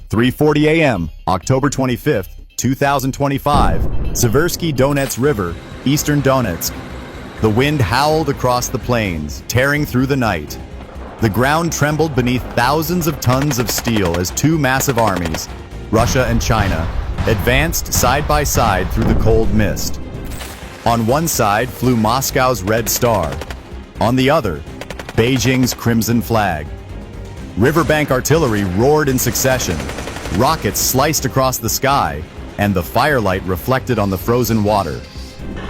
3:40 a.m., October 25th, 2025, Seversky Donets River, eastern Donetsk. The wind howled across the plains, tearing through the night. The ground trembled beneath thousands of tons of steel as two massive armies, Russia and China, advanced side by side through the cold mist. On one side flew Moscow's Red Star. On the other, Beijing's Crimson Flag. Riverbank artillery roared in succession. Rockets sliced across the sky, and the firelight reflected on the frozen water.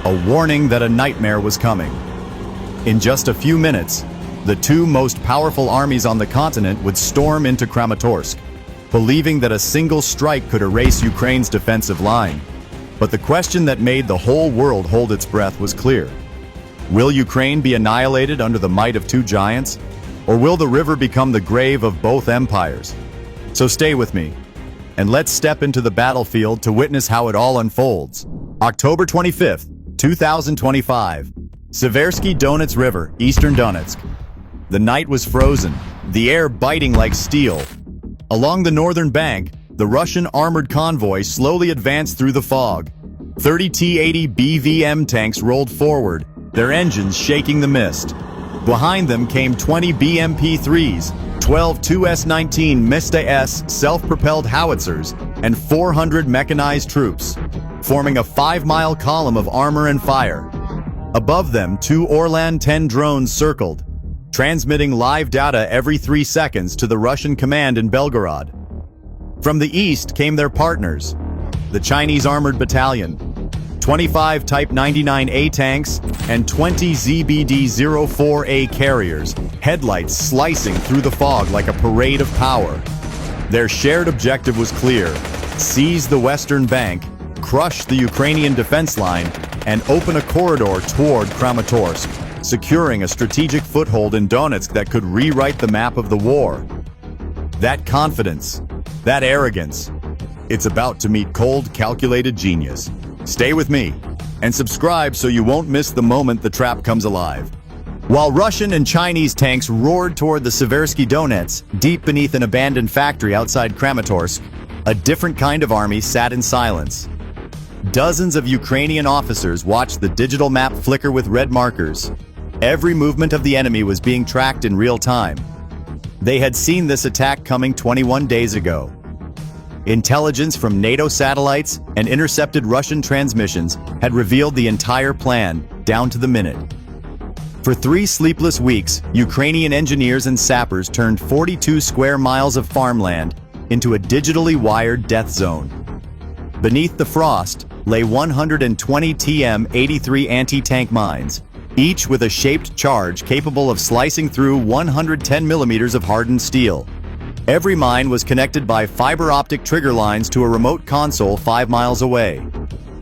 A warning that a nightmare was coming. In just a few minutes, the two most powerful armies on the continent would storm into Kramatorsk, believing that a single strike could erase Ukraine's defensive line. But the question that made the whole world hold its breath was clear. Will Ukraine be annihilated under the might of two giants? Or will the river become the grave of both empires? So stay with me, and let's step into the battlefield to witness how it all unfolds. October 25th, 2025, Seversky Donets River, eastern Donetsk. The night was frozen, the air biting like steel. Along the northern bank, the Russian armored convoy slowly advanced through the fog. 30 T-80 BVM tanks rolled forward, their engines shaking the mist. Behind them came 20 BMP-3s, 12 2S-19 Mista-S self-propelled howitzers, and 400 mechanized troops, forming a 5-mile column of armor and fire. Above them, two Orlan-10 drones circled, transmitting live data every 3 seconds to the Russian command in Belgorod. From the east came their partners, the Chinese Armored Battalion, 25 Type 99A tanks, and 20 ZBD-04A carriers, headlights slicing through the fog like a parade of power. Their shared objective was clear: seize the western bank, crush the Ukrainian defense line, and open a corridor toward Kramatorsk, securing a strategic foothold in Donetsk that could rewrite the map of the war. That confidence, that arrogance, it's about to meet cold, calculated genius. Stay with me, and subscribe so you won't miss the moment the trap comes alive. While Russian and Chinese tanks roared toward the Seversky Donets, deep beneath an abandoned factory outside Kramatorsk, a different kind of army sat in silence. Dozens of Ukrainian officers watched the digital map flicker with red markers. Every movement of the enemy was being tracked in real time. They had seen this attack coming 21 days ago. Intelligence from NATO satellites and intercepted Russian transmissions had revealed the entire plan, down to the minute. For 3 sleepless weeks, Ukrainian engineers and sappers turned 42 square miles of farmland into a digitally wired death zone. Beneath the frost lay 120 TM-83 anti-tank mines, each with a shaped charge capable of slicing through 110 millimeters of hardened steel. Every mine was connected by fiber optic trigger lines to a remote console 5 miles away.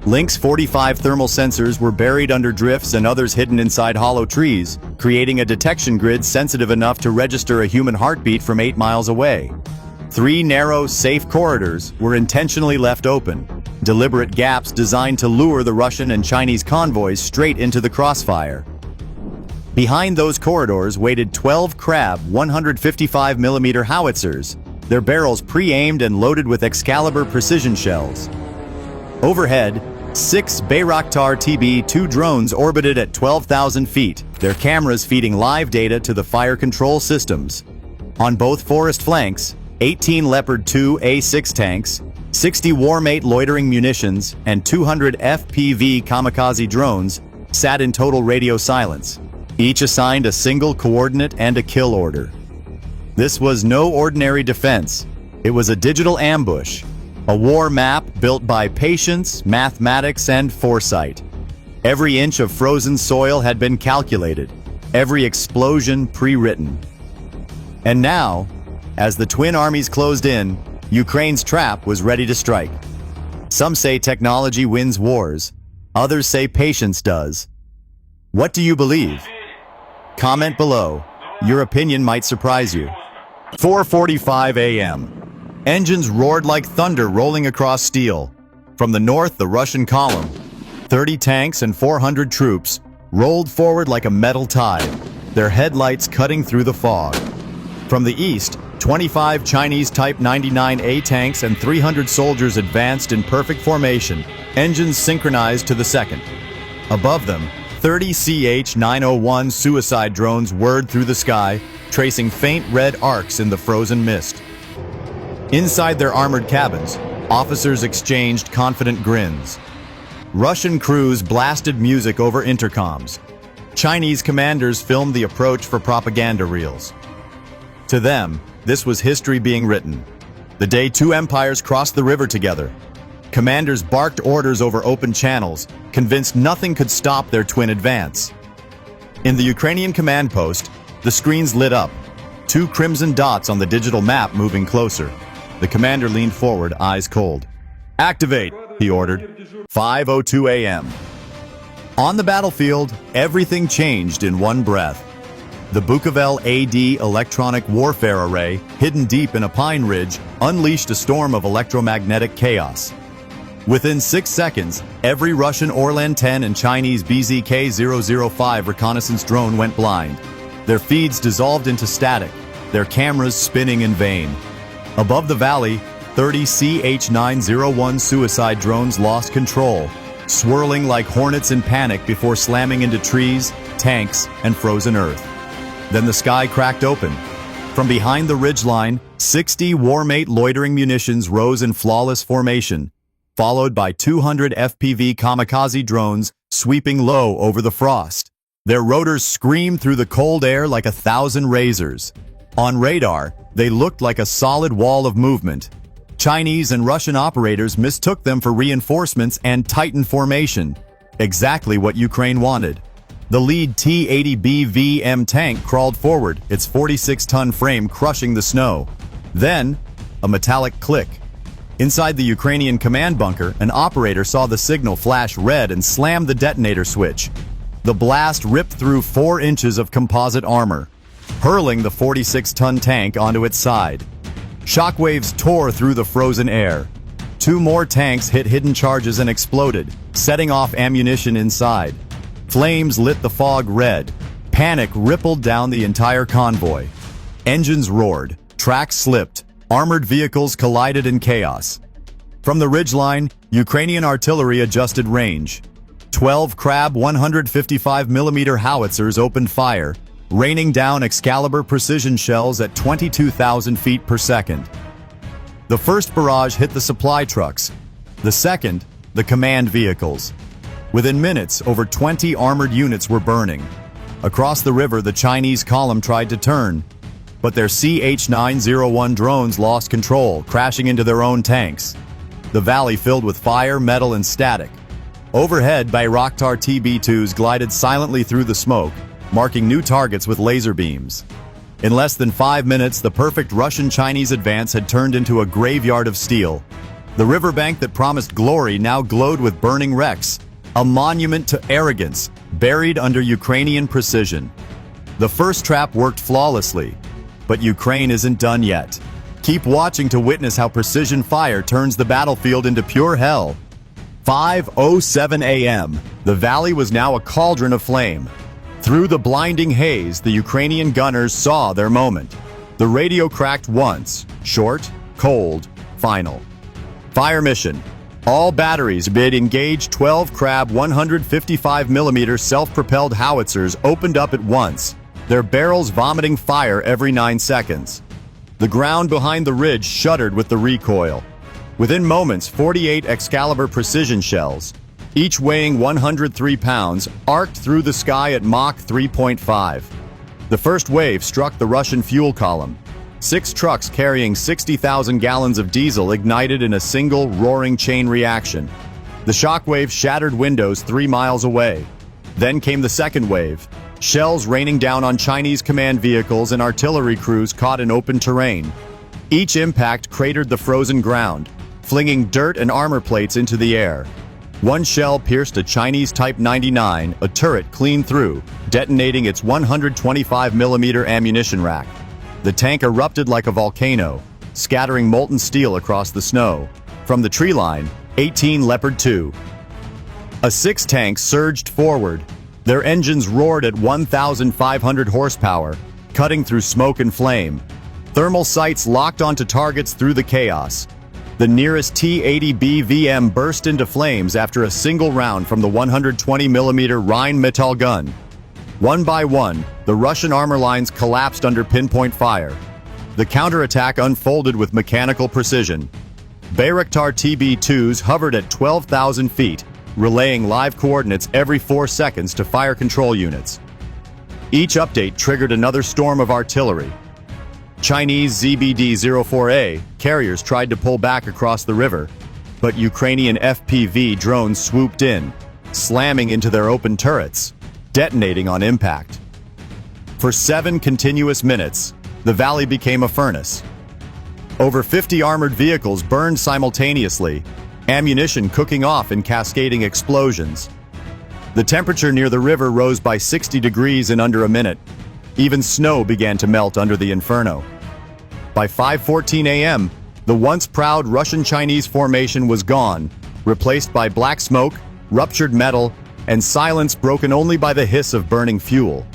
Lynx 45 thermal sensors were buried under drifts and others hidden inside hollow trees, creating a detection grid sensitive enough to register a human heartbeat from 8 miles away. 3 narrow, safe corridors were intentionally left open, deliberate gaps designed to lure the Russian and Chinese convoys straight into the crossfire. Behind those corridors waited 12 Krab 155mm howitzers, their barrels pre-aimed and loaded with Excalibur precision shells. Overhead, 6 Bayraktar TB-2 drones orbited at 12,000 feet, their cameras feeding live data to the fire control systems. On both forest flanks, 18 Leopard 2 A6 tanks, 60 Warmate loitering munitions, and 200 FPV kamikaze drones sat in total radio silence, each assigned a single coordinate and a kill order. This was no ordinary defense. It was a digital ambush, a war map built by patience, mathematics, and foresight. Every inch of frozen soil had been calculated, every explosion pre-written. And now, as the twin armies closed in, Ukraine's trap was ready to strike. Some say technology wins wars, others say patience does. What do you believe? Comment below. Your opinion might surprise you. 4:45 a.m. Engines roared like thunder rolling across steel. From the north, the Russian column, 30 tanks and 400 troops, rolled forward like a metal tide, their headlights cutting through the fog. From the east, 25 Chinese Type 99A tanks and 300 soldiers advanced in perfect formation, engines synchronized to the second. Above them, 30 CH-901 suicide drones whirred through the sky, tracing faint red arcs in the frozen mist. Inside their armored cabins, officers exchanged confident grins. Russian crews blasted music over intercoms. Chinese commanders filmed the approach for propaganda reels. To them, this was history being written. The day two empires crossed the river together. Commanders barked orders over open channels, convinced nothing could stop their twin advance. In the Ukrainian command post, the screens lit up, two crimson dots on the digital map moving closer. The commander leaned forward, eyes cold. "Activate," he ordered. 5:02 a.m. On the battlefield, everything changed in one breath. The Bukovel AD electronic warfare array, hidden deep in a pine ridge, unleashed a storm of electromagnetic chaos. Within 6 seconds, every Russian Orlan 10 and Chinese BZK-005 reconnaissance drone went blind. Their feeds dissolved into static, their cameras spinning in vain. Above the valley, 30 CH-901 suicide drones lost control, swirling like hornets in panic before slamming into trees, tanks, and frozen earth. Then the sky cracked open. From behind the ridgeline, 60 Warmate loitering munitions rose in flawless formation, followed by 200 FPV kamikaze drones sweeping low over the frost. Their rotors screamed through the cold air like 1,000 razors. On radar, they looked like a solid wall of movement. Chinese and Russian operators mistook them for reinforcements and Titan formation, exactly what Ukraine wanted. The lead T-80BVM tank crawled forward, its 46-ton frame crushing the snow. Then, a metallic click. Inside the Ukrainian command bunker, an operator saw the signal flash red and slammed the detonator switch. The blast ripped through 4 inches of composite armor, hurling the 46-ton tank onto its side. Shockwaves tore through the frozen air. 2 more tanks hit hidden charges and exploded, setting off ammunition inside. Flames lit the fog red. Panic rippled down the entire convoy. Engines roared, tracks slipped, armored vehicles collided in chaos. From the ridgeline, Ukrainian artillery adjusted range. 12 Krab 155mm howitzers opened fire, raining down Excalibur precision shells at 22,000 feet per second. The first barrage hit the supply trucks. The second, the command vehicles. Within minutes, over 20 armored units were burning. Across the river, the Chinese column tried to turn, but their CH-901 drones lost control, crashing into their own tanks. The valley filled with fire, metal, and static. Overhead, Bayraktar TB2s glided silently through the smoke, marking new targets with laser beams. In less than 5 minutes, the perfect Russian-Chinese advance had turned into a graveyard of steel. The riverbank that promised glory now glowed with burning wrecks, a monument to arrogance, buried under Ukrainian precision. The first trap worked flawlessly, but Ukraine isn't done yet. Keep watching to witness how precision fire turns the battlefield into pure hell. 5:07 a.m. The valley was now a cauldron of flame. Through the blinding haze, the Ukrainian gunners saw their moment. The radio cracked once, short, cold, final. Fire mission. All batteries bid engage 12 Krab 155mm self-propelled howitzers opened up at once, their barrels vomiting fire every 9 seconds. The ground behind the ridge shuddered with the recoil. Within moments, 48 Excalibur precision shells, each weighing 103 pounds, arced through the sky at Mach 3.5. The first wave struck the Russian fuel column. 6 trucks carrying 60,000 gallons of diesel ignited in a single roaring chain reaction. The shockwave shattered windows 3 miles away. Then came the second wave, shells raining down on Chinese command vehicles and artillery crews caught in open terrain. Each impact cratered the frozen ground, flinging dirt and armor plates into the air. One shell pierced a Chinese Type 99, a turret clean through, detonating its 125mm ammunition rack. The tank erupted like a volcano, scattering molten steel across the snow. From the tree line, 18 Leopard 2. A 6 tank surged forward. Their engines roared at 1,500 horsepower, cutting through smoke and flame. Thermal sights locked onto targets through the chaos. The nearest T-80B VM burst into flames after a single round from the 120mm Rheinmetall gun. One by one, the Russian armor lines collapsed under pinpoint fire. The counterattack unfolded with mechanical precision. Bayraktar TB2s hovered at 12,000 feet, relaying live coordinates every 4 seconds to fire control units. Each update triggered another storm of artillery. Chinese ZBD-04A carriers tried to pull back across the river, but Ukrainian FPV drones swooped in, slamming into their open turrets, detonating on impact. For 7 continuous minutes, the valley became a furnace. Over 50 armored vehicles burned simultaneously, ammunition cooking off in cascading explosions. The temperature near the river rose by 60 degrees in under a minute. Even snow began to melt under the inferno. By 5:14 a.m., the once proud Russian-Chinese formation was gone, replaced by black smoke, ruptured metal, and silence broken only by the hiss of burning fuel.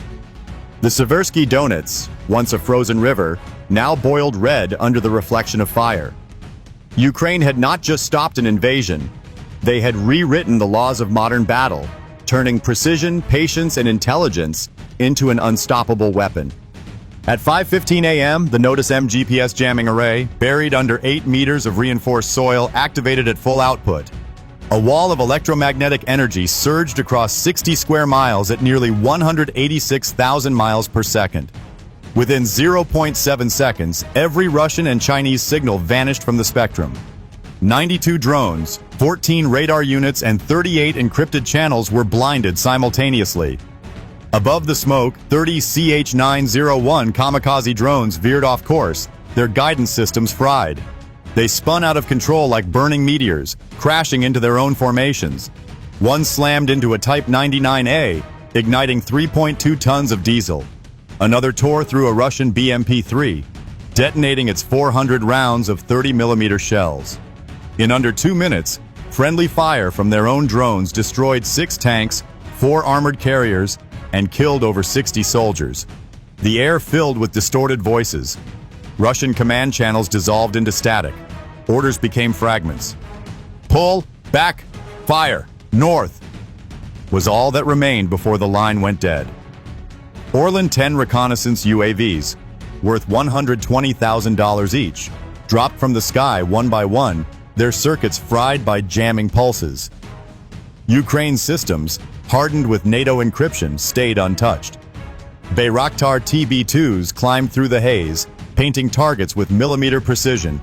The Seversky Donets, once a frozen river, now boiled red under the reflection of fire. Ukraine had not just stopped an invasion, they had rewritten the laws of modern battle, turning precision, patience, and intelligence into an unstoppable weapon. At 5:15 a.m., the Notice M GPS jamming array, buried under 8 meters of reinforced soil, activated at full output. A wall of electromagnetic energy surged across 60 square miles at nearly 186,000 miles per second. Within 0.7 seconds, every Russian and Chinese signal vanished from the spectrum. 92 drones, 14 radar units, and 38 encrypted channels were blinded simultaneously. Above the smoke, 30 CH-901 kamikaze drones veered off course, their guidance systems fried. They spun out of control like burning meteors, crashing into their own formations. One slammed into a Type 99A, igniting 3.2 tons of diesel. Another tore through a Russian BMP-3, detonating its 400 rounds of 30mm shells. In under 2 minutes, friendly fire from their own drones destroyed 6 tanks, 4 armored carriers, and killed over 60 soldiers. The air filled with distorted voices. Russian command channels dissolved into static. Orders became fragments. Pull, back, fire, north, was all that remained before the line went dead. Orlan 10 reconnaissance UAVs, worth $120,000 each, dropped from the sky one by one, their circuits fried by jamming pulses. Ukraine's systems, hardened with NATO encryption, stayed untouched. Bayraktar TB2s climbed through the haze, painting targets with millimeter precision.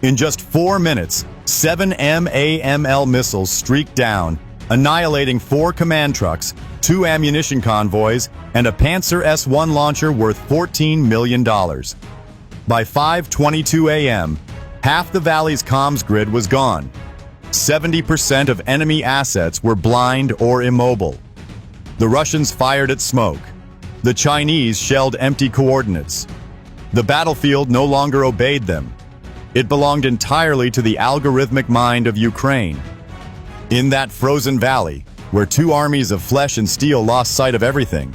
In just 4 minutes, 7 MAML missiles streaked down, annihilating 4 command trucks, 2 ammunition convoys, and a Panzer S-1 launcher worth $14 million. By 5:22 a.m., half the valley's comms grid was gone. 70% of enemy assets were blind or immobile. The Russians fired at smoke. The Chinese shelled empty coordinates. The battlefield no longer obeyed them. It belonged entirely to the algorithmic mind of Ukraine. In that frozen valley, where 2 armies of flesh and steel lost sight of everything,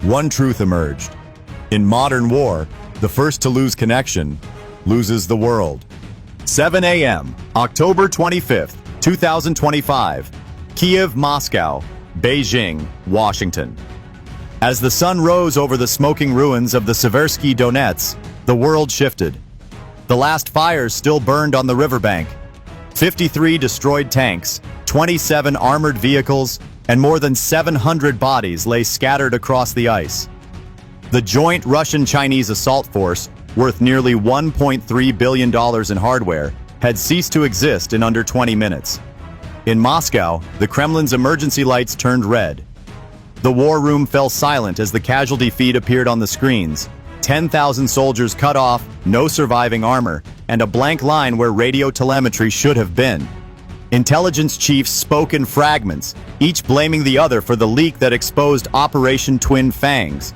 one truth emerged. In modern war, the first to lose connection loses the world. 7 a.m., October 25th, 2025. Kiev, Moscow, Beijing, Washington. As the sun rose over the smoking ruins of the Seversky Donets, the world shifted. The last fires still burned on the riverbank. 53 destroyed tanks, 27 armored vehicles, and more than 700 bodies lay scattered across the ice. The joint Russian-Chinese assault force, worth nearly $1.3 billion in hardware, had ceased to exist in under 20 minutes. In Moscow, the Kremlin's emergency lights turned red. The war room fell silent as the casualty feed appeared on the screens. 10,000 soldiers cut off, no surviving armor, and a blank line where radio telemetry should have been. Intelligence chiefs spoke in fragments, each blaming the other for the leak that exposed Operation Twin Fangs.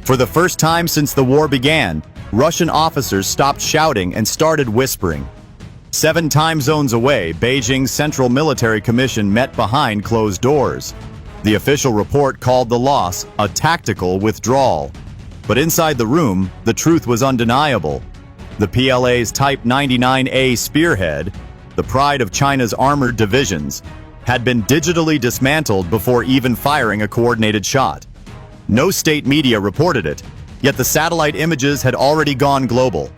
For the first time since the war began, Russian officers stopped shouting and started whispering. 7 time zones away, Beijing's Central Military Commission met behind closed doors. The official report called the loss a tactical withdrawal. But inside the room, the truth was undeniable. The PLA's Type 99A Spearhead, the pride of China's armored divisions, had been digitally dismantled before even firing a coordinated shot. No state media reported it, yet the satellite images had already gone global.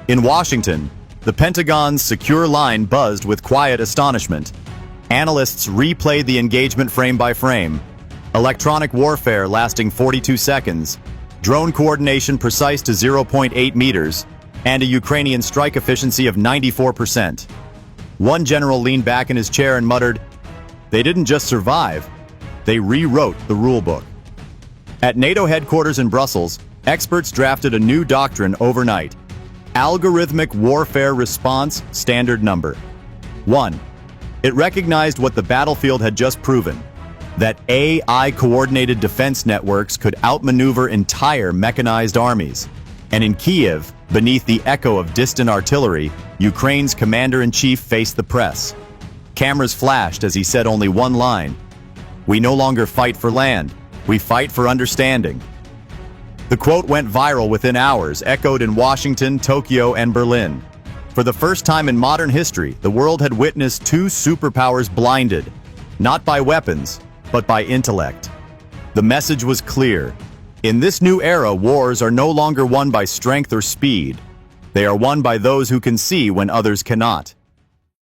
In Washington, the Pentagon's secure line buzzed with quiet astonishment. Analysts replayed the engagement frame by frame. Electronic warfare lasting 42 seconds, drone coordination precise to 0.8 meters, and a Ukrainian strike efficiency of 94%. One general leaned back in his chair and muttered, "They didn't just survive, they rewrote the rulebook." At NATO headquarters in Brussels, experts drafted a new doctrine overnight. Algorithmic Warfare Response Standard Number 1. It recognized what the battlefield had just proven, that AI-coordinated defense networks could outmaneuver entire mechanized armies. And in Kiev, beneath the echo of distant artillery, Ukraine's commander-in-chief faced the press. Cameras flashed as he said only one line: "We no longer fight for land, we fight for understanding." The quote went viral within hours, echoed in Washington, Tokyo, and Berlin. For the first time in modern history, the world had witnessed two superpowers blinded, not by weapons, but by intellect. The message was clear. In this new era, wars are no longer won by strength or speed. They are won by those who can see when others cannot.